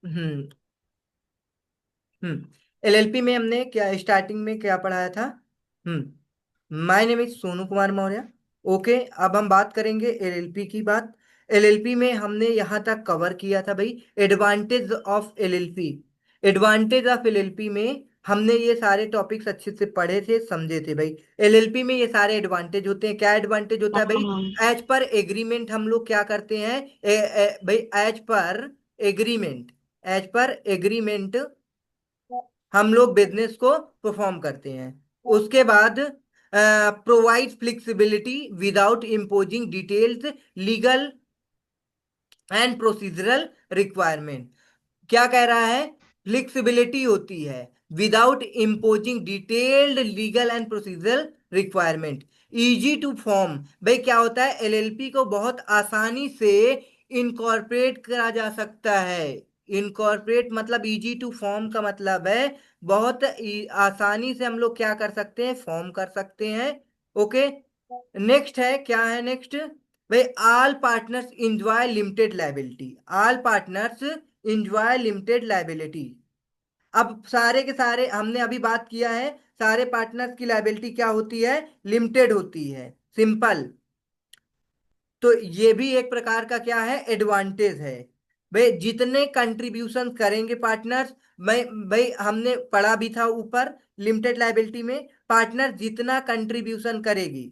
हम्म LLP में हमने क्या स्टार्टिंग में क्या पढ़ाया था? My name is Sonu Kumar Maurya. Okay, अब हम बात करेंगे एलएलपी की बात। एलएलपी में हमने यहाँ तक कवर किया था भाई, advantage of LLP. Advantage of LLP में हमने ये सारे टॉपिक्स अच्छे से पढ़े थे, समझे थे भाई। एलएलपी में ये सारे एडवांटेज होते हैं। क्या एडवांटेज होता है भाई? हाँ। एज पर एग्रीमेंट हम लोग क्या करते हैं, भाई as per agreement, as per agreement हम लोग बिजनेस को परफॉर्म करते हैं। उसके बाद provide flexibility without imposing details legal and procedural requirement. क्या कह रहा है? फ्लेक्सिबिलिटी होती है without imposing detailed legal and procedural requirement. Easy to form, भाई क्या होता है, एलएलपी को बहुत आसानी से इनकॉर्पोरेट करा जा सकता है। इनकॉर्पोरेट मतलब इजी टू फॉर्म का मतलब है बहुत आसानी से हम लोग क्या कर सकते हैं, फॉर्म कर सकते हैं। ओके, नेक्स्ट है, क्या है नेक्स्ट भाई? All partners enjoy limited liability. All partners enjoy limited liability. अब सारे के सारे हमने अभी बात किया है, सारे पार्टनर्स की लाइबिलिटी क्या होती है, लिमिटेड होती है, सिंपल। तो ये भी एक प्रकार का क्या है, एडवांटेज है। भाई जितने कंट्रीब्यूशन करेंगे पार्टनर्स, मैं भाई हमने पढ़ा भी था ऊपर लिमिटेड लाइबिलिटी में, पार्टनर जितना कंट्रीब्यूशन करेगी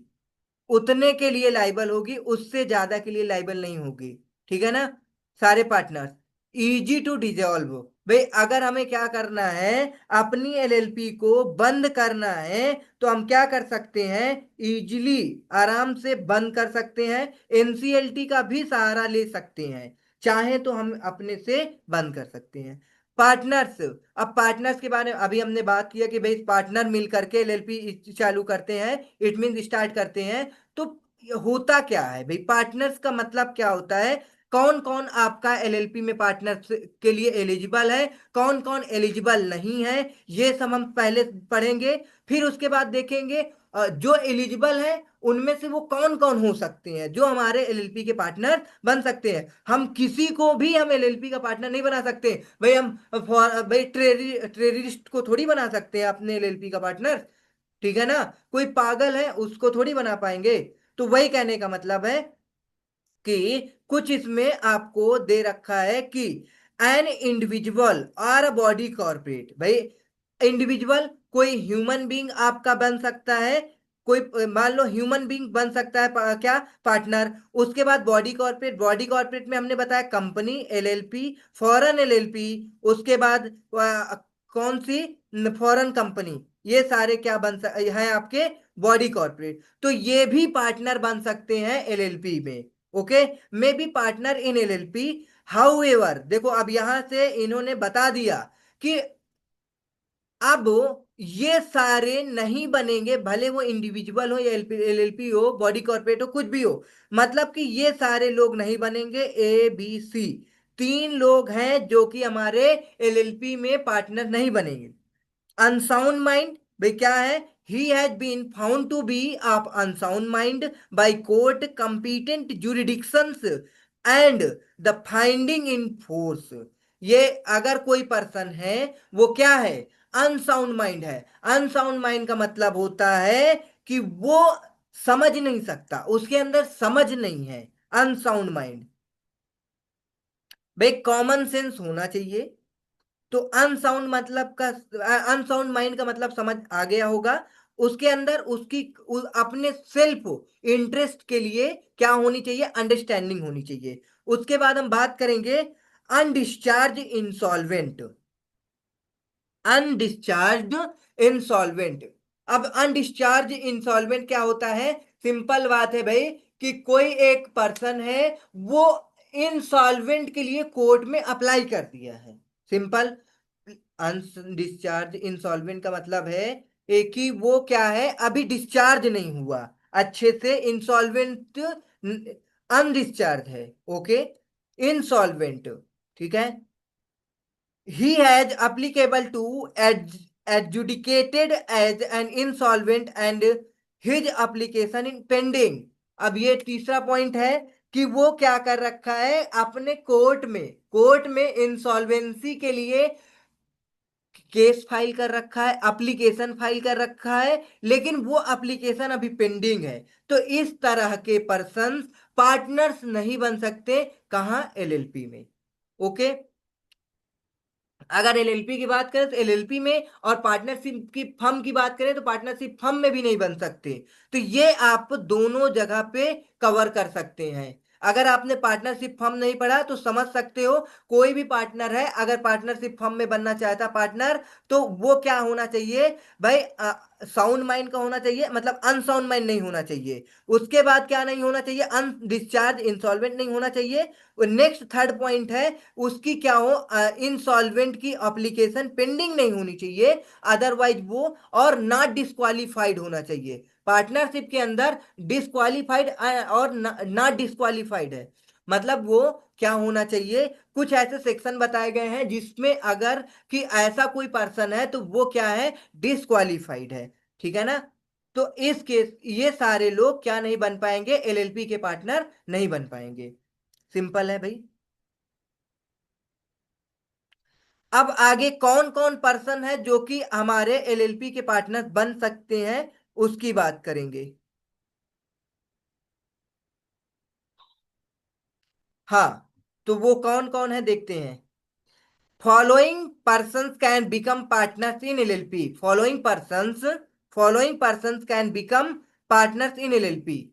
उतने के लिए लाइबल होगी, उससे ज्यादा के लिए लाइबल नहीं होगी। ठीक है ना? सारे पार्टनर्स इजी टू डिजॉल्व। भाई अगर हमें क्या करना है, अपनी एलएलपी को बंद करना है, तो हम क्या कर सकते हैं, इजीली आराम से बंद कर सकते हैं। एनसीएलटी का भी सहारा ले सकते हैं, चाहे तो हम अपने से बंद कर सकते हैं। पार्टनर्स, अब पार्टनर्स के बारे में अभी हमने बात किया कि भाई पार्टनर मिल करके एलएलपी चालू करते हैं, इट मीन स्टार्ट करते हैं। तो होता क्या है भाई, पार्टनर्स का मतलब क्या होता है, कौन कौन आपका एलएलपी में पार्टनर के लिए एलिजिबल है, कौन कौन एलिजिबल नहीं है, ये सब हम पहले पढ़ेंगे। फिर उसके बाद देखेंगे जो एलिजिबल है उनमें से वो कौन कौन हो सकते हैं जो हमारे एलएलपी के पार्टनर बन सकते हैं। हम किसी को भी हम एलएलपी का पार्टनर नहीं बना सकते भाई। हम भाई ट्रेरिस्ट को थोड़ी बना सकते हैं अपने एलएलपी का पार्टनर। ठीक है ना? कोई पागल है उसको थोड़ी बना पाएंगे। तो वही कहने का मतलब है कि कुछ इसमें आपको दे रखा है कि एन इंडिविजुअल और अ बॉडी कॉर्पोरेट। भाई इंडिविजुअल कोई ह्यूमन बीइंग आपका बन सकता है, कोई मान लो ह्यूमन बीइंग बन सकता है क्या, पार्टनर। उसके बाद बॉडी कॉर्पोरेट, बॉडी कॉर्पोरेट में हमने बताया कंपनी एलएलपी, फॉरेन एलएलपी, उसके बाद कौन सी, फॉरेन कंपनी। ये सारे क्या है आपके बॉडी कॉर्पोरेट। तो ये भी पार्टनर बन सकते हैं एलएलपी में। Okay, may be partner in LLP. However देखो, अब यहां से इन्होंने बता दिया कि अब ये सारे नहीं बनेंगे, भले वो इंडिविजुअल हो या एलएलपी हो, बॉडी कॉर्पोरेट हो, कुछ भी हो। मतलब कि ये सारे लोग नहीं बनेंगे। ए बी सी तीन लोग हैं जो कि हमारे एलएलपी में पार्टनर नहीं बनेंगे। अनसाउंड माइंड, भाई क्या है, he has been found to be of unsound mind by court competent jurisdictions and the finding in force. ये अगर कोई पर्सन है वो क्या है, अनसाउंड माइंड है। अनसाउंड माइंड का मतलब होता है कि वो समझ नहीं सकता, उसके अंदर समझ नहीं है, अनसाउंड माइंड। भाई कॉमन सेंस होना चाहिए। तो अनसाउंड मतलब का, अनसाउंड माइंड का मतलब समझ आ गया होगा। उसके अंदर उसकी अपने सेल्फ इंटरेस्ट के लिए क्या होनी चाहिए, अंडरस्टैंडिंग होनी चाहिए। उसके बाद हम बात करेंगे अनडिस्चार्ज इंसॉल्वेंट। अनडिस्चार्ज इंसॉल्वेंट, अब अनडिस्चार्ज इंसॉल्वेंट क्या होता है, सिंपल बात है भाई कि कोई एक पर्सन है, वो इंसॉल्वेंट के लिए कोर्ट में अप्लाई कर दिया है, सिंपल। अनडिस्चार्ज इंसॉल्वेंट का मतलब है कि वो क्या है, अभी डिस्चार्ज नहीं हुआ अच्छे से, इंसॉल्वेंट अनडिस्चार्ज है। ओके, इंसॉल्वेंट, ठीक है। He has applicable to adjudicated as an insolvent and his application in pending। अब ये तीसरा पॉइंट है कि वो क्या कर रखा है, अपने कोर्ट में इंसॉल्वेंसी के लिए केस फाइल कर रखा है, एप्लीकेशन फाइल कर रखा है, लेकिन वो एप्लीकेशन अभी पेंडिंग है। तो इस तरह के पर्सन्स पार्टनर्स नहीं बन सकते, कहाँ, एलएलपी में। ओके। अगर एलएलपी की बात करें तो एलएलपी में, और पार्टनरशिप की फर्म की बात करें तो पार्टनरशिप फर्म में भी नहीं बन सकते। तो ये आप दोनों जगह पे कवर कर सकते हैं। अगर आपने पार्टनरशिप फर्म नहीं पढ़ा तो समझ सकते हो, कोई भी पार्टनर है अगर पार्टनरशिप फर्म में बनना चाहता पार्टनर, तो वो क्या होना चाहिए भाई, साउंड माइंड का होना चाहिए, मतलब अनसाउंड माइंड नहीं होना चाहिए। उसके बाद क्या नहीं होना चाहिए, अनडिस्चार्ज इंसॉल्वेंट नहीं होना चाहिए। नेक्स्ट थर्ड पॉइंट है, उसकी क्या हो, इंसॉल्वेंट की एप्लीकेशन पेंडिंग नहीं होनी चाहिए, अदरवाइज वो, और नॉट डिस्क्वालिफाइड होना चाहिए। पार्टनरशिप के अंदर डिस्क्वालिफाइड और नॉट डिस्क्वालिफाइड है, मतलब वो क्या होना चाहिए, कुछ ऐसे सेक्शन बताए गए हैं जिसमें अगर कि ऐसा कोई पर्सन है तो वो क्या है, डिस्क्वालिफाइड है। ठीक है ना। तो इस केस ये सारे लोग क्या नहीं बन पाएंगे, एलएलपी के पार्टनर नहीं बन पाएंगे। सिंपल है भाई। अब आगे कौन कौन पर्सन है जो कि हमारे एलएलपी के पार्टनर बन सकते हैं, उसकी बात करेंगे। हाँ, तो वो कौन कौन है देखते हैं। Following persons can become partners in LLP. Following persons can become partners in LLP.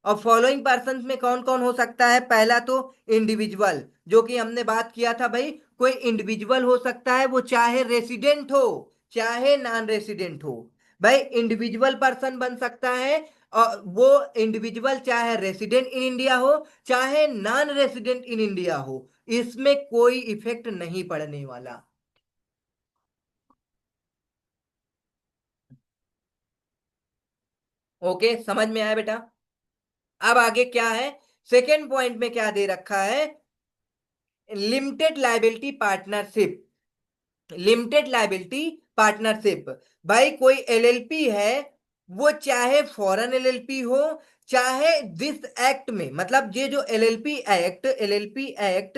और फॉलोइंग पर्सन्स में कौन कौन हो सकता है, पहला तो इंडिविजुअल, जो कि हमने बात किया था भाई, कोई इंडिविजुअल हो सकता है, वो चाहे रेसिडेंट हो चाहे नॉन रेसिडेंट हो। भाई इंडिविजुअल पर्सन बन सकता है, और वो इंडिविजुअल चाहे रेसिडेंट इन इंडिया हो चाहे नॉन रेसिडेंट इन इंडिया हो, इसमें कोई इफेक्ट नहीं पड़ने वाला। ओके, समझ में आया बेटा। अब आगे क्या है, सेकेंड पॉइंट में क्या दे रखा है, limited liability partnership. Limited liability partnership, भाई कोई एलएलपी है, वो चाहे फॉरेन एलएलपी हो, चाहे दिस एक्ट में, मतलब ये जो एलएलपी एक्ट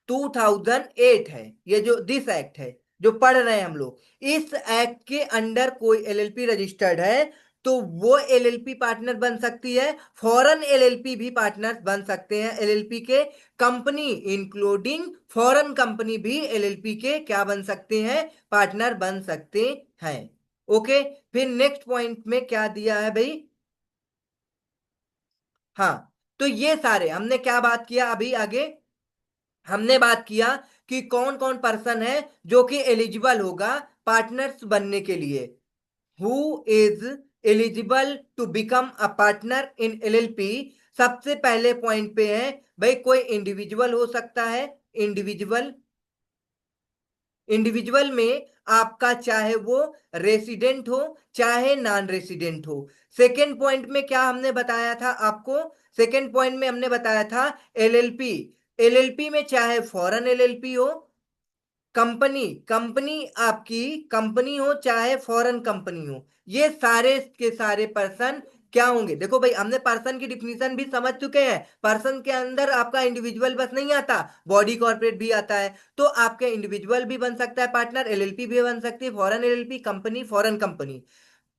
2008 है, ये जो दिस एक्ट है जो पढ़ रहे हैं हम लोग, इस एक्ट के अंडर कोई एलएलपी रजिस्टर्ड है तो वो एलएलपी पार्टनर बन सकती है, फॉरेन एलएलपी भी पार्टनर बन सकते हैं एलएलपी के, कंपनी इंक्लूडिंग फॉरेन कंपनी भी एलएलपी के क्या बन सकते हैं, पार्टनर बन सकते हैं। ओके। फिर नेक्स्ट पॉइंट में क्या दिया है भाई, हाँ, तो ये सारे हमने क्या बात किया अभी आगे, हमने बात किया कि कौन कौन पर्सन है जो कि एलिजिबल होगा पार्टनर्स बनने के लिए। Who is eligible to become a partner in LLP. सबसे पहले पॉइंट पे है भाई, कोई इंडिविजुअल हो सकता है, इंडिविजुअल। इंडिविजुअल में आपका चाहे वो रेसिडेंट हो चाहे नॉन रेसिडेंट हो। सेकेंड पॉइंट में क्या हमने बताया था आपको, सेकेंड पॉइंट में हमने बताया था एलएलपी। एलएलपी में चाहे फॉरेन एलएलपी हो, कंपनी कंपनी आपकी कंपनी हो चाहे फॉरेन कंपनी हो, ये सारे के सारे पर्सन क्या होंगे, देखो भाई हमने पर्सन की डिफिनीशन भी समझ चुके हैं, पर्सन के अंदर आपका इंडिविजुअल बस नहीं आता, बॉडी कॉर्पोरेट भी आता है। तो आपके इंडिविजुअल भी बन सकता है पार्टनर, एलएलपी भी बन सकती है, foreign LLP, company, foreign company,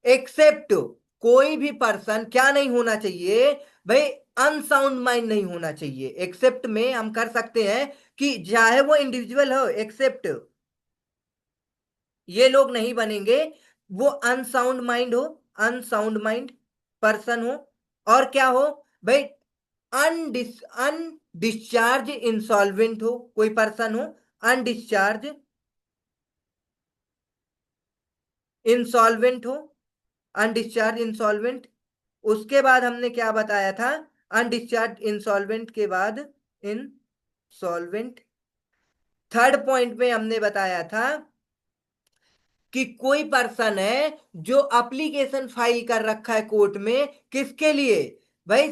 except कोई भी पर्सन क्या नहीं होना चाहिए भाई, अनसाउंड माइंड नहीं होना चाहिए। एक्सेप्ट में हम कर सकते हैं कि चाहे वो इंडिविजुअल हो, एक्सेप्ट ये लोग नहीं बनेंगे, वो अनसाउंड माइंड हो, अनसाउंड माइंड पर्सन हो, और क्या हो भाई, अनडिस्चार्ज इंसॉल्वेंट हो, कोई पर्सन हो अनडिस्चार्ज इंसॉल्वेंट हो, अनडिस्चार्ज इंसॉल्वेंट। उसके बाद हमने क्या बताया था, अनडिस्चार्ज इंसॉल्वेंट के बाद इंसॉल्वेंट। थर्ड पॉइंट में हमने बताया था कि कोई पर्सन है जो एप्लीकेशन फाइल कर रखा है कोर्ट में, किसके लिए भाई,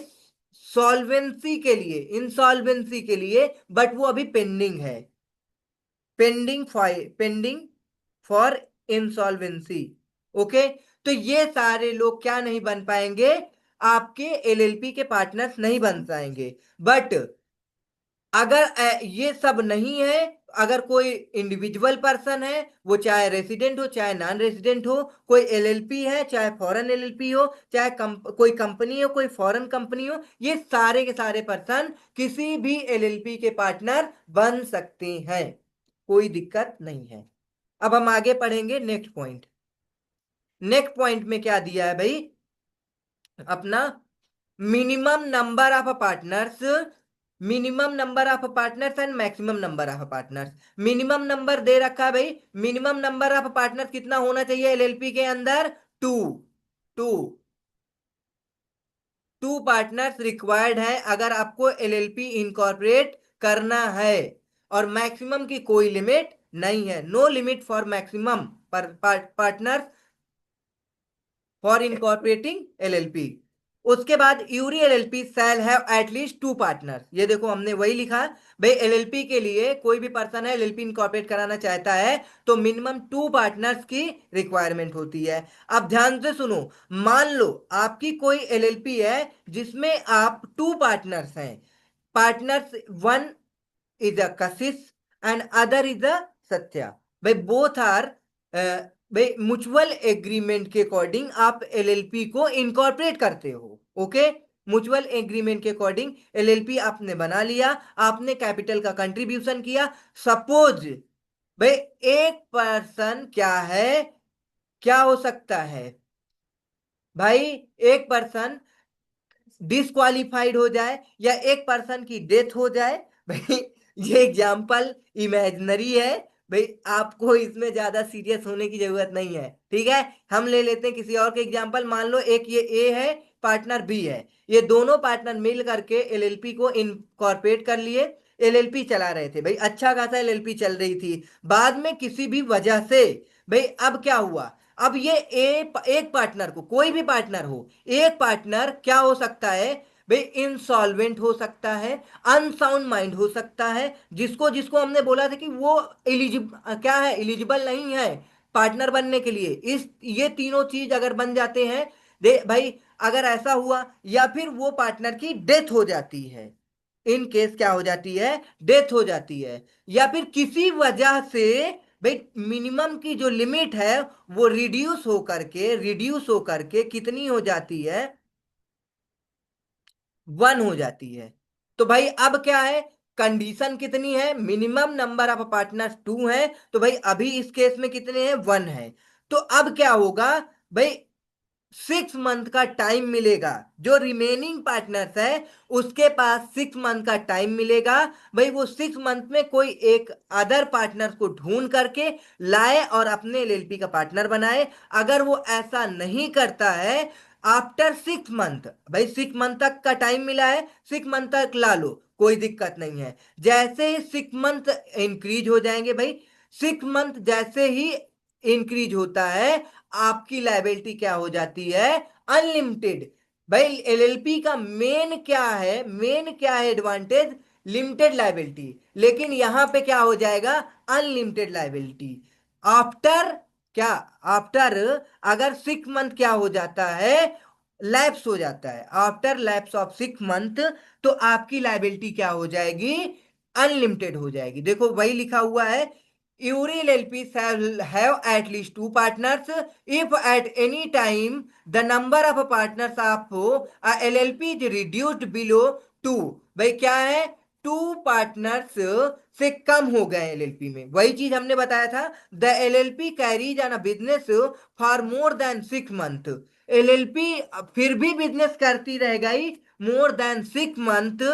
सॉल्वेंसी के लिए, इंसॉल्वेंसी के लिए, बट वो अभी पेंडिंग है, पेंडिंग फॉर इंसॉल्वेंसी। ओके। तो ये सारे लोग क्या नहीं बन पाएंगे, आपके एलएलपी के पार्टनर्स नहीं बन पाएंगे। बट अगर ये सब नहीं है, अगर कोई इंडिविजुअल पर्सन है, वो चाहे रेसिडेंट हो चाहे नॉन रेसिडेंट हो, कोई एलएलपी है चाहे फॉरेन एलएलपी हो, चाहे कोई कंपनी हो, कोई फॉरेन कंपनी हो, ये सारे के सारे पर्सन किसी भी एलएलपी के पार्टनर बन सकते हैं, कोई दिक्कत नहीं है। अब हम आगे पढ़ेंगे नेक्स्ट पॉइंट। नेक्स्ट पॉइंट में क्या दिया है भाई, अपना minimum number of partners, minimum number of partners and maximum number of partners. Minimum number दे रखा है भाई, मिनिमम नंबर ऑफ पार्टनर्स कितना होना चाहिए एलएलपी के अंदर, two. Two two partners required है अगर आपको एलएलपी इनकॉर्पोरेट करना है, और मैक्सिमम की कोई लिमिट नहीं है, no limit for maximum partners for incorporating LLP. उसके बाद every LLP shall have at least two partner, ये देखो हमने वही लिखा भाई, एलएलपी के लिए कोई भी पर्सन है एलएलपी इनकॉर्पोरेट कराना चाहता है तो मिनिमम टू पार्टनर्स की रिक्वायरमेंट होती है। अब ध्यान से सुनो, मान लो आपकी कोई एलएलपी है जिसमें आप टू पार्टनर्स हैं, partners one is a Kashish and other is a Satya, भाई बोथ आर, भाई म्यूचुअल एग्रीमेंट के अकॉर्डिंग आप एलएलपी को इनकॉर्पोरेट करते हो। ओके, म्यूचुअल एग्रीमेंट के अकॉर्डिंग एलएलपी आपने बना लिया, आपने कैपिटल का कंट्रीब्यूशन किया। सपोज भाई एक पर्सन क्या है, क्या हो सकता है भाई, एक पर्सन डिस्क्वालिफाइड हो जाए या एक पर्सन की डेथ हो जाए भाई, ये एग्जाम्पल इमेजिनरी है भाई, आपको इसमें ज्यादा सीरियस होने की जरूरत नहीं है, ठीक है। हम ले लेते हैं किसी और के एग्जाम्पल, मान लो एक ये ए है, पार्टनर बी है, ये दोनों पार्टनर मिल करके एलएलपी को इनकॉर्पोरेट कर लिए, एलएलपी चला रहे थे भाई, अच्छा खासा एलएलपी चल रही थी। बाद में किसी भी वजह से भाई अब क्या हुआ, अब ये एक पार्टनर को, कोई भी पार्टनर हो, एक पार्टनर क्या हो सकता है भाई, इंसॉल्वेंट हो सकता है, अनसाउंड माइंड हो सकता है, जिसको जिसको हमने बोला था कि वो एलिजिबल क्या है, एलिजिबल नहीं है पार्टनर बनने के लिए, इस ये तीनों चीज अगर बन जाते हैं, दे भाई, अगर ऐसा हुआ या फिर वो पार्टनर की डेथ हो जाती है, इन केस क्या हो जाती है, डेथ हो जाती है, या फिर किसी वजह से भाई मिनिमम की जो लिमिट है वो रिड्यूस हो करके कितनी हो जाती है, वन हो जाती है। तो भाई अब क्या है, कंडीशन कितनी है, minimum number of partners two है, तो भाई अभी इस केस में कितने हैं, वन है। तो अब क्या होगा भाई, 6 मंथ का टाइम मिलेगा, जो रिमेनिंग पार्टनर्स है उसके पास 6 मंथ का टाइम मिलेगा भाई, वो 6 मंथ में कोई एक अदर पार्टनर को ढूंढ करके लाए और अपने एलएलपी का पार्टनर बनाए। अगर वो ऐसा नहीं करता है, आफ्टर 6 मंथ, भाई 6 मंथ तक का टाइम मिला है, 6 मंथ तक ला लो, कोई दिक्कत नहीं है। जैसे ही 6 मंथ इंक्रीज हो जाएंगे भाई, 6 मंथ जैसे ही इंक्रीज होता है, आपकी लाइबिलिटी क्या हो जाती है, अनलिमिटेड। भाई एलएलपी का मेन क्या है एडवांटेज, लिमिटेड लाइबिलिटी, लेकिन यहां पे क्या हो जाएगा, अनलिमिटेड लाइबिलिटी। आफ्टर क्या, आफ्टर अगर 6 मंथ क्या हो जाता है, लैप्स हो जाता है, आफ्टर लैप्स ऑफ 6 मंथ, तो आपकी लाइबिलिटी क्या हो जाएगी, अनलिमिटेड हो जाएगी। देखो वही लिखा हुआ है, Every LLP shall have at least two partners. If at any time the number of partners of a LLP is reduced below two, भाई क्या है, टू पार्टनर्स से कम हो गए एलएलपी में, वही चीज हमने बताया था, the LLP carries on a business for more than 6 month, LLP फिर भी बिजनेस करती रह गई more than 6 month,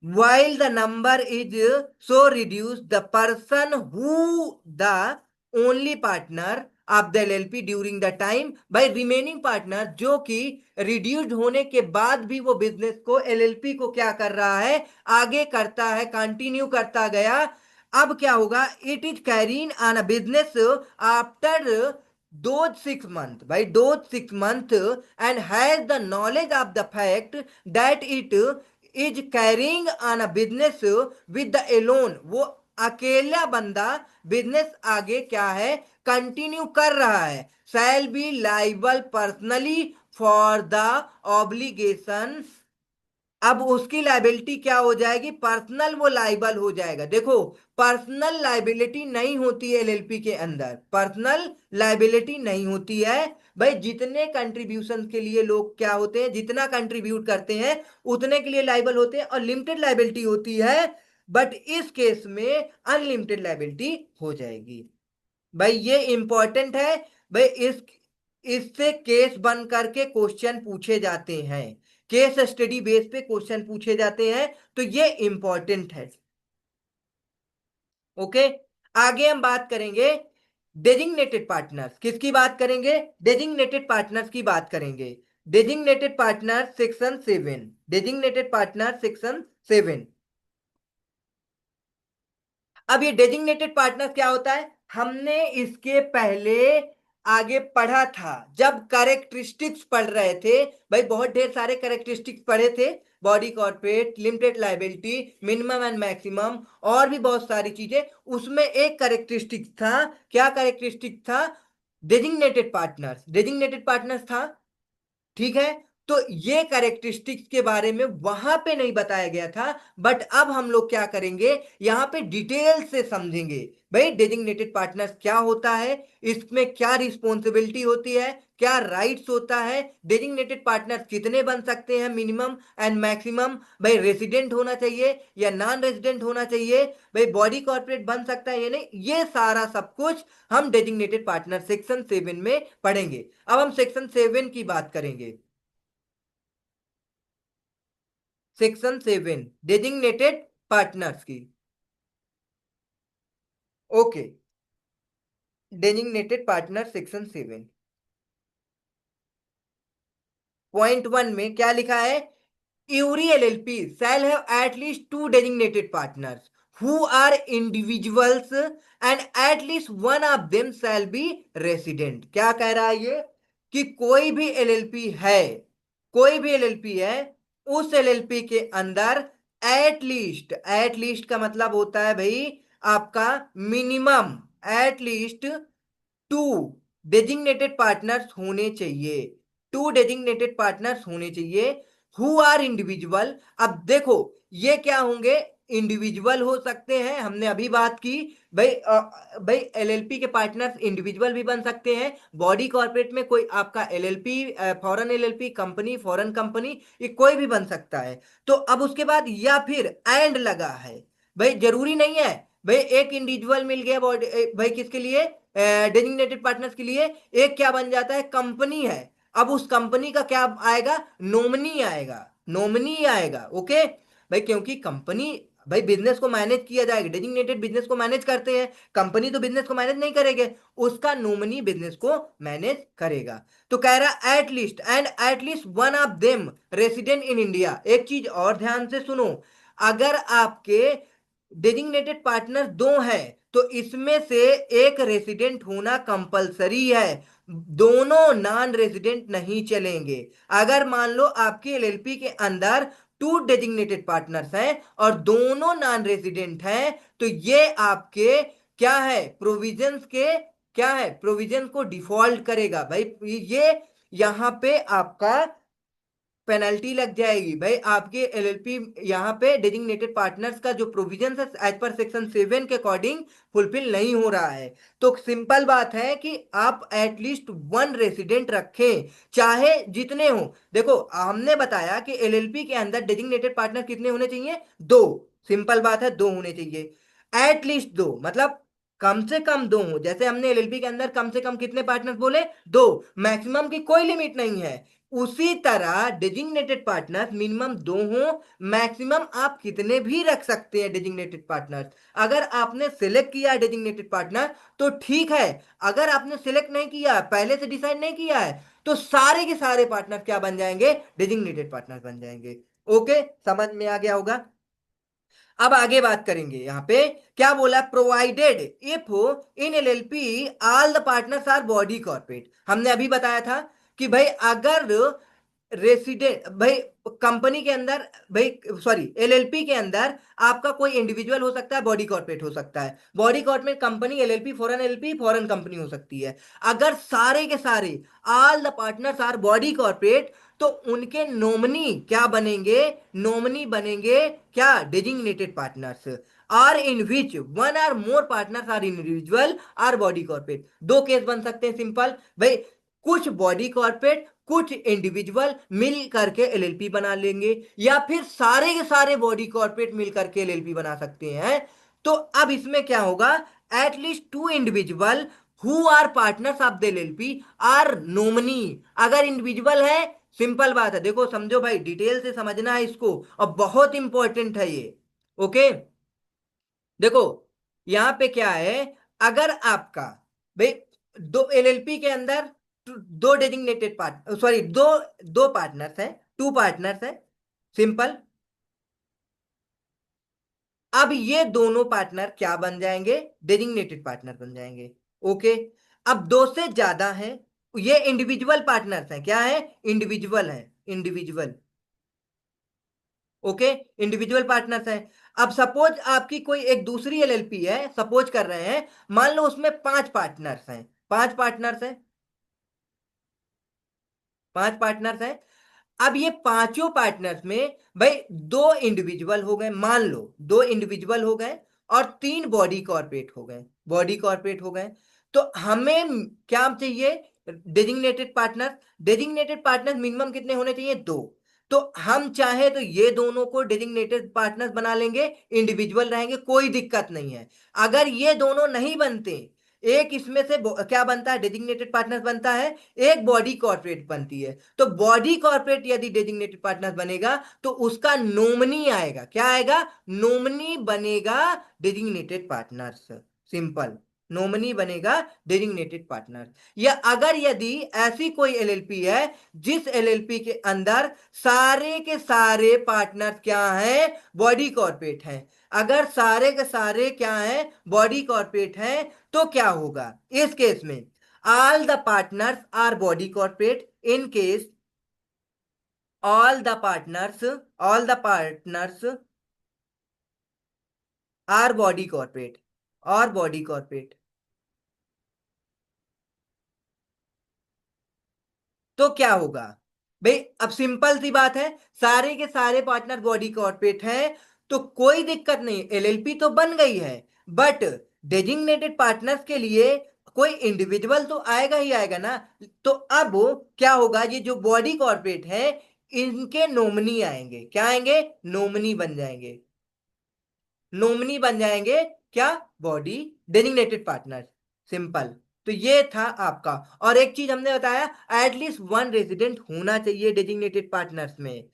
while the number is so reduced, the person who the only partner of the LLP during the time by remaining partner, जो कि reduced होने के बाद भी वो बिजनेस को एलएलपी को क्या कर रहा है, आगे करता है, कंटिन्यू करता गया। अब क्या होगा, it is carrying on a business after those 6 months, by those 6 months, and has the knowledge of the fact that it is carrying on a business with the Elon, वो अकेला बंदा बिजनेस आगे क्या है, कंटिन्यू कर रहा है, shall be liable personally for the obligation. अब उसकी लाइबिलिटी क्या हो जाएगी, पर्सनल वो लाइबल हो जाएगा। देखो, पर्सनल लाइबिलिटी नहीं होती है एलएलपी के अंदर, पर्सनल लाइबिलिटी नहीं होती है। भाई जितने कंट्रीब्यूशन के लिए लोग क्या होते हैं, जितना कंट्रीब्यूट करते हैं उतने के लिए लाइबल होते हैं, और लिमिटेड लाइबिलिटी होती है। बट इस केस में अनलिमिटेड लाइबिलिटी हो जाएगी। भाई ये इंपॉर्टेंट है। भाई इससे केस बन करके क्वेश्चन पूछे जाते हैं, केस स्टडी बेस पे क्वेश्चन पूछे जाते हैं, तो ये इंपॉर्टेंट है। ओके, आगे हम बात करेंगे डेजिग्नेटेड पार्टनर्स। किसकी बात करेंगे, डेजिग्नेटेड पार्टनर्स की बात करेंगे। Designated partner section 7, designated partner section 7। अब ये डेजिग्नेटेड पार्टनर क्या होता है, हमने इसके पहले आगे पढ़ा था जब कैरेक्टरिस्टिक्स पढ़ रहे थे। भाई बहुत ढेर सारे कैरेक्टरिस्टिक्स पढ़े थे, body corporate, limited liability, minimum and maximum, और भी बहुत सारी चीजें। उसमें एक कैरेक्टरिस्टिक था, क्या कैरेक्टरिस्टिक था, डेजिग्नेटेड पार्टनर्स, डेजिग्नेटेड पार्टनर्स था। ठीक है, तो ये कैरेक्टरिस्टिक्स के बारे में वहां पे नहीं बताया गया था, बट अब हम लोग क्या करेंगे, यहां पे डिटेल से समझेंगे। भाई डेजिग्नेटेड पार्टनर्स क्या होता है, इसमें क्या रिस्पॉन्सिबिलिटी होती है, क्या राइट्स होता है, डेजिग्नेटेड पार्टनर्स कितने बन सकते हैं, मिनिमम एंड मैक्सिमम, भाई रेसिडेंट होना चाहिए या नॉन रेसिडेंट होना चाहिए, भाई बॉडी कॉर्पोरेट बन सकता है या नहीं, ये सारा सब कुछ हम डेजिग्नेटेड पार्टनर सेक्शन 7 में पढ़ेंगे। अब हम सेक्शन 7 की बात करेंगे। सेक्शन 7 डेजिग्नेटेड पार्टनर्स की। Okay, designated partner section 7 point 1 में क्या लिखा है, every LLP shall have at least two designated partners who are individuals and at least one of them shall be resident। क्या कह रहा है ये, कि कोई भी एलएलपी है, कोई भी एलएलपी है, उस एलएलपी के अंदर एट लीस्ट का मतलब होता है भाई आपका minimum, at least two designated partners होने चाहिए, टू डेजिग्नेटेड पार्टनर्स होने चाहिए हु आर इंडिविजुअल। अब देखो ये क्या होंगे, इंडिविजुअल हो सकते हैं, हमने अभी बात की। भाई भाई एलएलपी के पार्टनर्स इंडिविजुअल भी बन सकते हैं, बॉडी कॉर्पोरेट में कोई आपका LLP, foreign LLP company, foreign company, ये कोई भी बन सकता है। तो अब उसके बाद या फिर एंड लगा है, भाई जरूरी नहीं है, भाई एक इंडिविजुअल मिल गया बॉडी, भाई किसके लिए, डेजिग्नेटेड पार्टनर्स के लिए, एक क्या बन जाता है, कंपनी है। अब उस कंपनी का क्या आएगा, नोमनी आएगा, नोमनी आएगा। ओके भाई, क्योंकि कंपनी, भाई बिजनेस को मैनेज किया जाएगा, डेजिग्नेटेड बिजनेस को मैनेज करते हैं, कंपनी तो बिजनेस को मैनेज नहीं करेंगे, उसका नोमनी बिजनेस को मैनेज करेगा। तो कह रहा at least one of them resident in India. एक चीज और ध्यान से सुनो, अगर आपके डेजिग्नेटेड पार्टनर दो हैं तो इसमें से एक रेसिडेंट होना कंपलसरी है, दोनों नॉन रेजिडेंट नहीं चलेंगे। अगर मान लो आपकी एलएलपी के अंदर टू डेजिग्नेटेड पार्टनर्स हैं और दोनों नॉन रेजिडेंट हैं, तो ये आपके क्या है, प्रोविजंस के, क्या है, प्रोविजन को डिफॉल्ट करेगा। भाई ये यहां पे आपका पेनल्टी लग जाएगी। भाई आपके एलएलपी यहाँ पे डेजिग्नेटेड पार्टनर्स का जो प्रोविजन है एज पर सेक्शन 7 के अकॉर्डिंग फुलफिल नहीं हो रहा है। तो सिंपल बात है कि आप एटलीस्ट वन रेसिडेंट रखें, चाहे जितने हो। देखो हमने बताया कि एलएलपी के अंदर डेजिग्नेटेड पार्टनर कितने होने चाहिए, दो। सिंपल बात है, दो होने चाहिए, एटलीस्ट दो, मतलब कम से कम दो हो। जैसे हमने एलएलपी के अंदर कम से कम कितने पार्टनर बोले, दो, मैक्सिमम की कोई लिमिट नहीं है। उसी तरह डेजिग्नेटेड पार्टनर्स मिनिमम दो हो, मैक्सिमम आप कितने भी रख सकते हैं डेजिग्नेटेड पार्टनर्स। अगर आपने सिलेक्ट किया डेजिग्नेटेड पार्टनर तो ठीक है, अगर आपने सिलेक्ट नहीं किया, पहले से डिसाइड नहीं किया है, तो सारे के सारे पार्टनर क्या बन जाएंगे, डेजिग्नेटेड पार्टनर बन जाएंगे। ओके, समझ में आ गया होगा। अब आगे बात करेंगे, यहां पे क्या बोला, provided if in LLP all the partners are body corporate. हमने अभी बताया था कि भाई अगर रेसिडेंट भाई, कंपनी के अंदर, भाई सॉरी एलएलपी के अंदर आपका कोई इंडिविजुअल हो सकता है, बॉडी कॉर्पोरेट हो सकता है। Body corporate company LLP foreign company हो सकती है। अगर सारे के सारे all the partners are body corporate, तो उनके नॉमिनी क्या बनेंगे? नॉमिनी बनेंगे क्या? Designated partners. Or in which one or more partners are individual or body corporate. दो केस बन सकते हैं सिंपल भाई, कुछ बॉडी कॉर्पोरेट कुछ इंडिविजुअल मिल करके एलएलपी बना लेंगे, या फिर सारे के सारे बॉडी कॉर्पोरेट मिल करके एलएलपी बना सकते हैं। तो अब इसमें क्या होगा? At least two individual who are partners of the LLP are nominee. अगर इंडिविजुअल है, सिंपल बात है, देखो समझो भाई, डिटेल से समझना है इसको, और बहुत इंपॉर्टेंट है ये। ओके, देखो यहां पे क्या है, अगर आपका भाई दो एलएलपी के अंदर दो डेजिग्नेटेड पार्ट सॉरी दो दो पार्टनर्स हैं, टू पार्टनर्स हैं, सिंपल। अब ये दोनों पार्टनर क्या बन जाएंगे? डेजिग्नेटेड पार्टनर बन जाएंगे। ओके, अब दो से ज्यादा हैं, ये इंडिविजुअल पार्टनर्स हैं, क्या है? इंडिविजुअल हैं, इंडिविजुअल। ओके, इंडिविजुअल पार्टनर्स हैं। अब सपोज आपकी कोई एक दूसरी एलएलपी है, सपोज कर रहे हैं, मान लो उसमें पांच पार्टनर्स हैं, पांच पार्टनर्स हैं, पांच पार्टनर्स हैं। अब ये पांचों पार्टनर्स में भाई दो इंडिविजुअल हो गए, मान लो दो इंडिविजुअल हो गए, और तीन बॉडी कॉर्पोरेट हो गए, बॉडी कॉर्पोरेट हो गए। तो हमें क्या चाहिए? Designated partner. Designated partner minimum कितने होने चाहिए? दो। तो हम चाहे तो ये दोनों को डेजिग्नेटेड पार्टनर्स बना लेंगे, इंडिविजुअल रहेंगे, कोई दिक्कत नहीं है। अगर ये दोनों नहीं बनते, एक इसमें से क्या बनता है? डेजिग्नेटेड पार्टनर बनता है, एक बॉडी कॉर्पोरेट बनती है। तो बॉडी कॉर्पोरेट यदि डेजिग्नेटेड पार्टनर बनेगा, तो उसका नोमनी आएगा, क्या आएगा? नोमनी बनेगा डेजिग्नेटेड पार्टनर्स, सिंपल। नोमनी बनेगा डेजिग्नेटेड पार्टनर। या अगर यदि ऐसी कोई एलएलपी है जिस एलएलपी के अंदर सारे के सारे पार्टनर क्या हैं? बॉडी कॉर्पोरेट हैं। अगर सारे के सारे क्या हैं? बॉडी कॉर्पोरेट हैं, तो क्या होगा इस केस में? All the partners are body corporate in case all the partners, all the partners are body corporate, और बॉडी कॉर्पोरेट। तो क्या होगा भाई? अब सिंपल सी बात है, सारे के सारे पार्टनर बॉडी कॉर्पोरेट हैं, तो कोई दिक्कत नहीं, एलएलपी तो बन गई है। बट डेजिग्नेटेड पार्टनर्स के लिए कोई इंडिविजुअल तो आएगा ही आएगा ना। तो अब क्या होगा? ये जो बॉडी कॉर्पोरेट है, इनके नोमनी आएंगे, क्या आएंगे? नोमनी बन जाएंगे, नोमनी बन जाएंगे, क्या? Body designated partner, simple. तो ये था आपका। और एक चीज हमने बताया, एटलीस्ट वन रेजिडेंट होना चाहिए डेजिग्नेटेड पार्टनर्स में।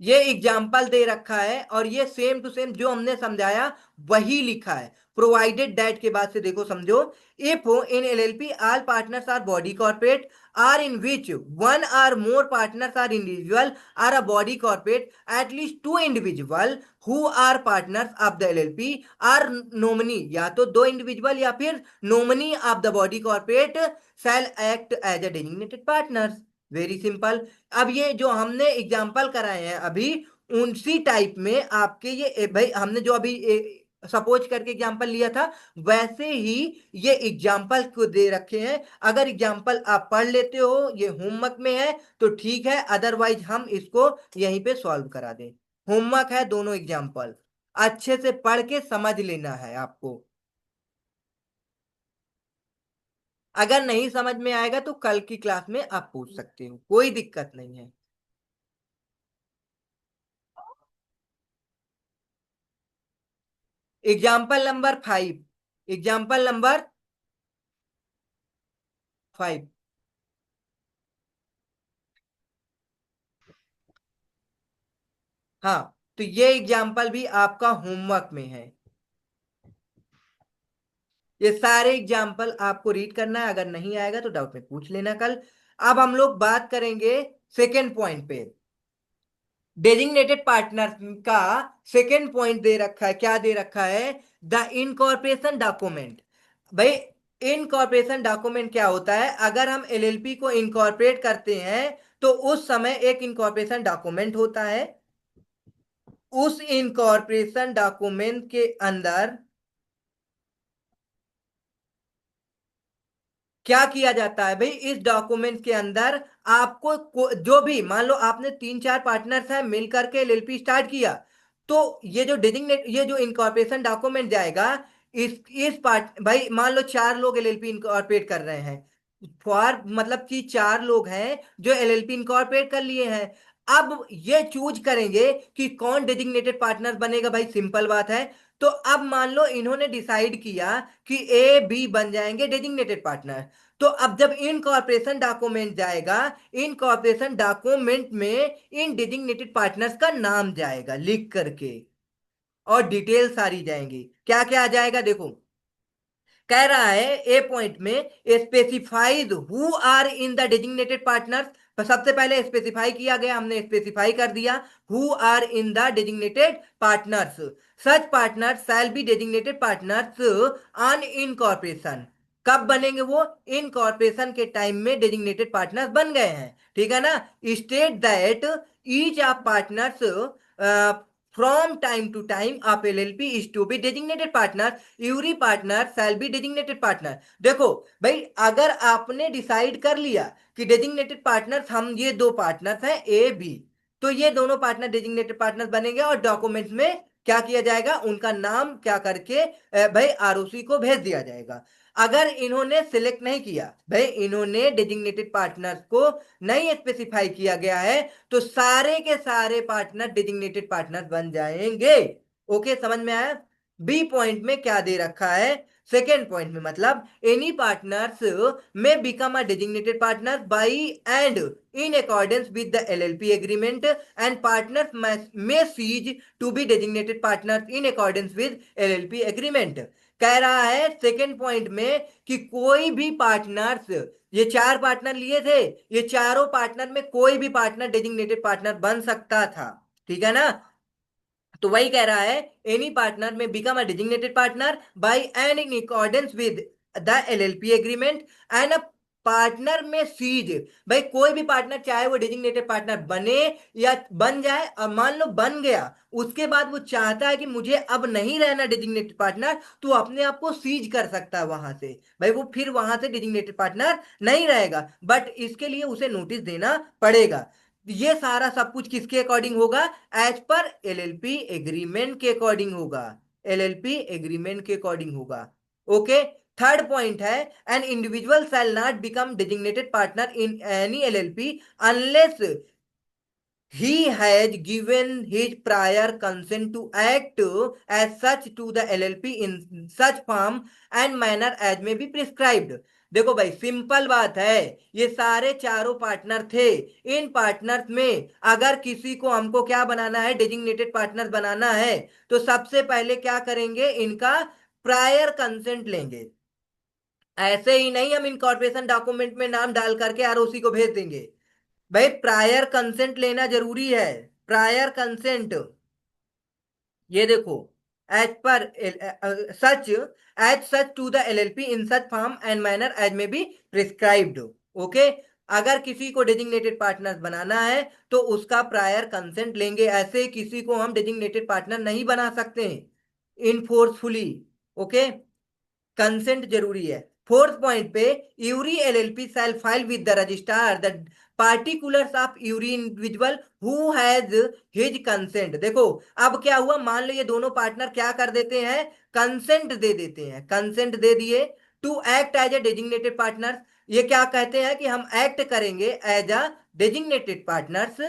ये एग्जाम्पल दे रखा है, और ये सेम टू सेम जो हमने समझाया वही लिखा है। प्रोवाइडेड दैट के बाद से देखो समझो, if in LLP all partners are body corporate, or in which one or more partners are individual or a body corporate, at least two individual who are partners of the LLP are nominee, या तो दो individual या फिर nominee of the body corporate shall act as a designated partners. Very simple. अब ये जो हमने example कराए हैं अभी, उसी टाइप में आपके ये भाई हमने जो अभी सपोज करके एग्जाम्पल लिया था, वैसे ही ये एग्जाम्पल को दे रखे हैं। अगर एग्जाम्पल आप पढ़ लेते हो, ये होमवर्क में है, तो ठीक है, अदरवाइज हम इसको यहीं पे सॉल्व करा दें। होमवर्क है दोनों एग्जाम्पल, अच्छे से पढ़ के समझ लेना है आपको। अगर नहीं समझ में आएगा तो कल की क्लास में आप पूछ सकते हो, कोई दिक्कत नहीं है। Example number 5, example number 5। हाँ, तो ये एग्जाम्पल भी आपका होमवर्क में है। ये सारे एग्जाम्पल आपको रीड करना है, अगर नहीं आएगा तो डाउट में पूछ लेना कल। अब हम लोग बात करेंगे सेकेंड पॉइंट पे। डेजिग्नेटेड पार्टनर का सेकेंड पॉइंट दे रखा है, क्या दे रखा है? The incorporation document. भाई इनकॉर्पोरेशन डॉक्यूमेंट क्या होता है? अगर हम एलएलपी को इनकॉर्पोरेट करते हैं तो उस समय एक इनकॉर्पोरेशन डॉक्यूमेंट होता है। उस इनकॉर्पोरेशन डॉक्यूमेंट के अंदर क्या किया जाता है भाई? इस डॉक्यूमेंट के अंदर आपको जो भी, मान लो आपने तीन चार पार्टनर्स हैं मिल करके एलएलपी स्टार्ट किया, तो ये जो डिजिग्नेट, ये जो इनकॉर्पोरेशन डॉक्यूमेंट जाएगा, इस पार्ट भाई मान लो चार लोग एलएलपी इनकॉर्पोरेट कर रहे हैं, फॉर मतलब कि चार लोग हैं जो एलएलपी इनकॉर्पोरेट कर लिए हैं। अब ये चूज करेंगे कि कौन डेजिग्नेटेड पार्टनर बनेगा। भाई सिंपल बात है। तो अब मान लो इन्होंने डिसाइड किया कि ए बी बन जाएंगे डेजिग्नेटेड पार्टनर। तो अब जब इनकॉर्पोरेशन डॉक्यूमेंट जाएगा, इनकॉर्पोरेशन डॉक्यूमेंट में इन डेजिग्नेटेड पार्टनर्स का नाम जाएगा लिख करके, और डिटेल सारी जाएंगी। क्या क्या आ जाएगा देखो। कह रहा है ए पॉइंट में, specified who are in the designated partners. सबसे पहले स्पेसिफाई किया गया, हमने स्पेसिफाई कर दिया who are in the designated partners. Such partner shall be designated partners on incorporation. कब बनेंगे वो? इनकॉर्पोरेशन के टाइम में डेजिग्नेटेड पार्टनर्स बन गए हैं, ठीक है ना। State that each of partners from time to time of LLP is to be designated partner, every partner shall be designated partner. देखो भाई, अगर आपने डिसाइड कर लिया कि डेजिग्नेटेड पार्टनर्स हम ये दो पार्टनर्स हैं ए बी, तो ये दोनों पार्टनर डेजिग्नेटेड पार्टनर्स बनेंगे और डॉक्यूमेंट में क्या किया जाएगा, उनका नाम क्या करके भाई आरओसी को भेज दिया जाएगा। अगर इन्होंने सिलेक्ट नहीं किया, भाई इन्होंने डेजिग्नेटेड पार्टनर्स को नहीं स्पेसिफाई किया गया है, तो सारे के सारे पार्टनर डेजिग्नेटेड पार्टनर बन जाएंगे। ओके, समझ में आया? बी पॉइंट में क्या दे रखा है? सेकेंड पॉइंट में मतलब any partners may become a designated partner by and in accordance with the LLP agreement, and partners may cease to be designated partner in accordance with LLP agreement. कह रहा है second point में कि कोई भी partners, ये चार partner लिए थे, ये चारों पार्टनर में कोई भी पार्टनर डेजिग्नेटेड पार्टनर बन सकता था, ठीक है ना। तो वही कह रहा है एनी पार्टनर में become a designated partner by and in accordance with the LLP agreement, and a partner में सीज। भाई कोई भी पार्टनर चाहे वो डेजिग्नेटेड पार्टनर बने या बन जाए, और मान लो बन गया, उसके बाद वो चाहता है कि मुझे अब नहीं रहना डेजिग्नेटेड पार्टनर, तो अपने आप को सीज कर सकता है वहां से। भाई वो फिर वहां से डेजिग्नेटेड पार्टनर नहीं रहेगा, बट इसके लिए उसे नोटिस देना पड़ेगा। ये सारा सब कुछ किसके अकॉर्डिंग होगा? एज पर एलएलपी एग्रीमेंट के अकॉर्डिंग होगा। एलएलपी एग्रीमेंट के अकॉर्डिंग होगा। ओके। थर्ड पॉइंट है, an individual shall not become designated partner in any LLP unless he has given his prior consent to act as such to the LLP in such form and manner as may be prescribed। देखो भाई simple बात है, ये सारे चारों partner थे। इन partners में अगर किसी को हमको क्या बनाना है, डेजिग्नेटेड पार्टनर बनाना है, तो सबसे पहले क्या करेंगे, इनका प्रायर कंसेंट लेंगे। ऐसे ही नहीं हम इनकॉर्पोरेशन डॉक्यूमेंट में नाम डाल करके आरओसी को भेज देंगे। भाई प्रायर कंसेंट लेना जरूरी है। प्रायर कंसेंट, ये देखो, as per such as such to the LLP in such form and manner as may be prescribed. Okay. अगर किसी को डेजिग्नेटेड पार्टनर बनाना है तो उसका प्रायर कंसेंट लेंगे, ऐसे किसी को हम डेजिग्नेटेड पार्टनर नहीं बना सकते इनफोर्सफुली। ओके, कंसेंट जरूरी है। फोर्थ पॉइंट पे, every LLP shall file with the registrar the particulars of every individual who has his consent. देखो अब क्या हुआ, मान लो ये दोनों पार्टनर क्या कर देते हैं, कंसेंट दे देते हैं, कंसेंट दे दिए to act as a designated partner. ये क्या कहते हैं कि हम एक्ट करेंगे as a designated partners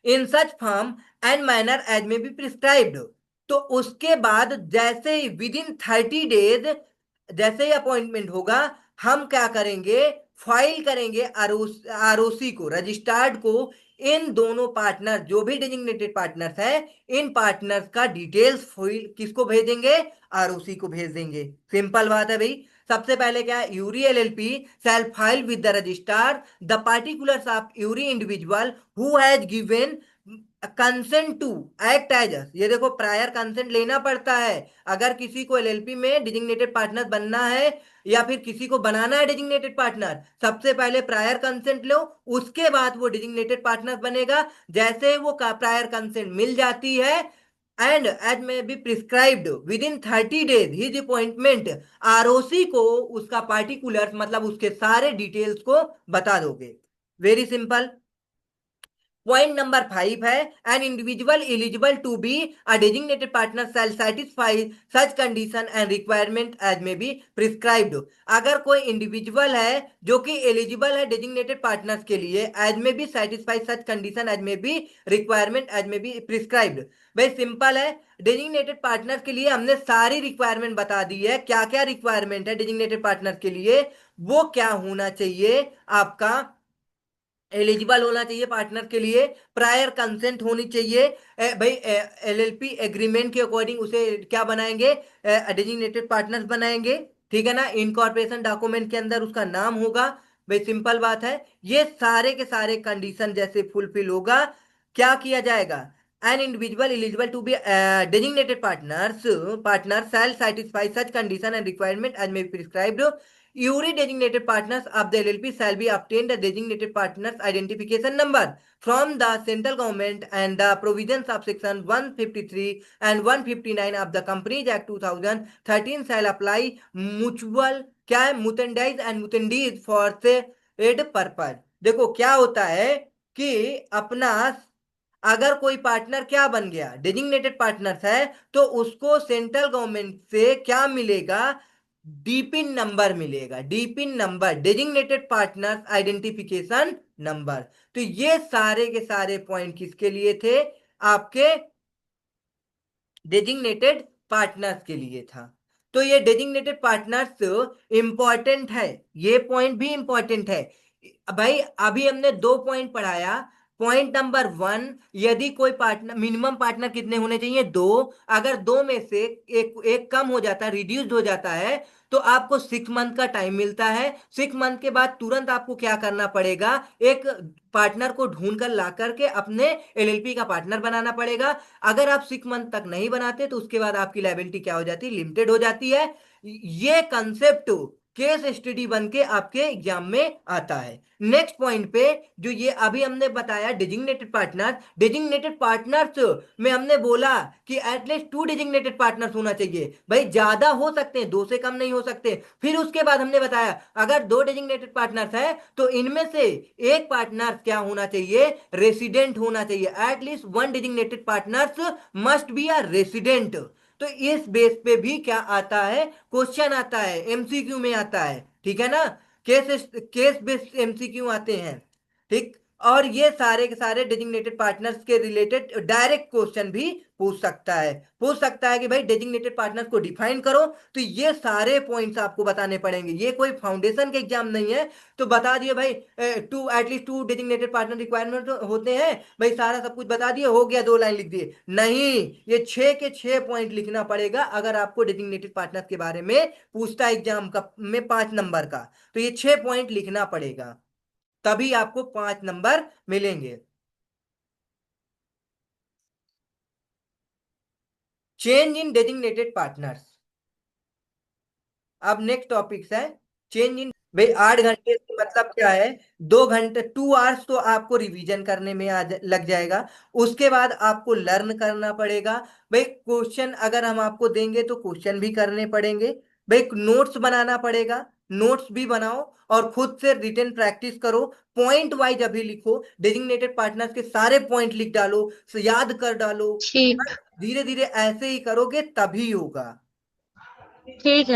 in such form and manner as may be prescribed. तो उसके बाद जैसे ही विद इन 30 डेज, जैसे ही अपॉइंटमेंट होगा, हम क्या करेंगे, फाइल करेंगे आरओसी को, रजिस्टर्ड को, इन दोनों पार्टनर जो भी डेजिग्नेटेड पार्टनर्स हैं, इन पार्टनर्स का डिटेल्स फाइल किसको भेजेंगे, आरओसी को भेज देंगे। सिंपल बात है भाई। सबसे पहले क्या है, every LLP shall file with the registrar the particulars of every individual who has given consent to act as such, ये देखो प्रायर कंसेंट लेना पड़ता है। अगर किसी को एलएलपी में डिजिग्नेटेड पार्टनर बनना है या फिर किसी को बनाना है डिजिग्नेटेड पार्टनर, सबसे पहले प्रायर कंसेंट लो, उसके बाद वो डिजिग्नेटेड पार्टनर बनेगा। जैसे वो प्रायर कंसेंट मिल जाती है, and as may be prescribed with in 30 days his appointment, ROC को उसका पार्टिकुलर मतलब उसके सारे डिटेल्स को बता दोगे। Very simple. पॉइंट नंबर 5 है, an individual eligible to be a designated partner shall satisfy such condition and requirement as may be prescribed. अगर कोई इंडिविजुअल है जो कि एलिजिबल है डेजिग्नेटेड पार्टनर्स के लिए, as may be satisfy such condition as may be requirement as may be prescribed. भाई simple है, डेजिग्नेटेड पार्टनर के लिए हमने सारी रिक्वायरमेंट बता दी है। क्या क्या रिक्वायरमेंट है डेजिग्नेटेड पार्टनर के लिए, वो क्या होना चाहिए आपका, एलिजिबल होना चाहिए पार्टनर के लिए, प्रायर कंसेंट होनी चाहिए। भाई एलएलपी एग्रीमेंट के अकॉर्डिंग उसे क्या बनाएंगे, डेजिग्नेटेड पार्टनर्स बनाएंगे। ठीक है ना, इनकॉर्पोरेशन डॉक्यूमेंट के अंदर उसका नाम होगा। भाई सिंपल बात है, ये सारे के सारे कंडीशन जैसे फुलफिल होगा, क्या किया जाएगा, an individual eligible to be designated partner shall satisfy such condition and requirement as may be prescribed. Every designated partners of the LLP shall be obtained a designated partners identification number from the central government, and the provisions of section 153 and 159 of the Companies Act 2013 shall apply mutual क्या है मुतेंडाइज and मुतेंडीज for said purpose. देखो क्या होता है कि अपना अगर कोई पार्टनर क्या बन गया, डेजिग्नेटेड पार्टनर्स है, तो उसको सेंट्रल गवर्नमेंट से क्या मिलेगा, डीपिन नंबर मिलेगा। DPIN number, designated partners identification number. तो ये सारे के सारे पॉइंट किसके लिए थे, आपके डेजिग्नेटेड पार्टनर्स के लिए था। तो ये डेजिग्नेटेड पार्टनर्स इंपॉर्टेंट है, ये पॉइंट भी इंपॉर्टेंट है। भाई अभी हमने 2 पॉइंट पढ़ाया। पॉइंट नंबर 1, यदि कोई पार्टनर, मिनिमम पार्टनर कितने होने चाहिए, 2। अगर दो में से एक एक कम हो जाता है, रिड्यूस्ड हो जाता है, तो आपको 6 मंथ का टाइम मिलता है। 6 मंथ के बाद तुरंत आपको क्या करना पड़ेगा, एक पार्टनर को ढूंढ कर ला करके अपने एलएलपी का पार्टनर बनाना पड़ेगा। अगर आप 6 मंथ तक नहीं बनाते तो उसके बाद आपकी लायबिलिटी क्या हो जाती है, लिमिटेड हो जाती है। ये कंसेप्ट केस स्टडी बन के आपके एग्जाम में आता है। नेक्स्ट पॉइंट पे, जो ये अभी हमने बताया डेजिग्नेटेड पार्टनर्स में हमने बोला कि एटलीस्ट 2 डेजिग्नेटेड पार्टनर्स होना चाहिए। भाई ज्यादा हो सकते हैं, 2 से कम नहीं हो सकते। फिर उसके बाद हमने बताया अगर 2 डेजिग्नेटेड पार्टनर्स है तो इनमें से एक पार्टनर क्या होना चाहिए, रेसिडेंट होना चाहिए। At least 1 designated partners must be a resident. तो इस बेस पे भी क्या आता है, क्वेश्चन आता है, एमसीक्यू में आता है। ठीक है ना, केस बेस्ड एमसीक्यू आते हैं। ठीक, और ये सारे के सारे डेजिग्नेटेड पार्टनर्स के रिलेटेड डायरेक्ट क्वेश्चन भी पूछ सकता है कि भाई डेजिग्नेटेड पार्टनर्स को डिफाइन करो। तो ये सारे पॉइंट्स आपको बताने पड़ेंगे, ये कोई फाउंडेशन के एग्जाम नहीं है। तो बता दिए भाई, एटलीस्ट 2 डेजिग्नेटेड पार्टनर रिक्वायरमेंट होते हैं, भाई सारा सब कुछ बता दिए, हो गया, 2 लाइन लिख दिए, नहीं। ये 6 के 6 पॉइंट लिखना पड़ेगा अगर आपको डेजिग्नेटेड पार्टनर के बारे में पूछता है एग्जाम का में 5 नंबर का। तो ये 6 पॉइंट लिखना पड़ेगा, तभी आपको 5 नंबर मिलेंगे। Change in designated partners. अब नेक्स्ट टॉपिक्स है चेंज इन। भाई 8 घंटे से मतलब क्या है, 2 घंटे, 2 आवर्स तो आपको रिवीजन करने में लग जाएगा। उसके बाद आपको लर्न करना पड़ेगा। भाई क्वेश्चन अगर हम आपको देंगे तो क्वेश्चन भी करने पड़ेंगे। भाई नोट्स बनाना पड़ेगा, नोट्स भी बनाओ और खुद से रिटन प्रैक्टिस करो। पॉइंट वाइज अभी लिखो, डेजिग्नेटेड पार्टनर्स के सारे पॉइंट लिख डालो, याद कर डालो। ठीक। धीरे धीरे ऐसे ही करोगे तभी होगा। ठीक है।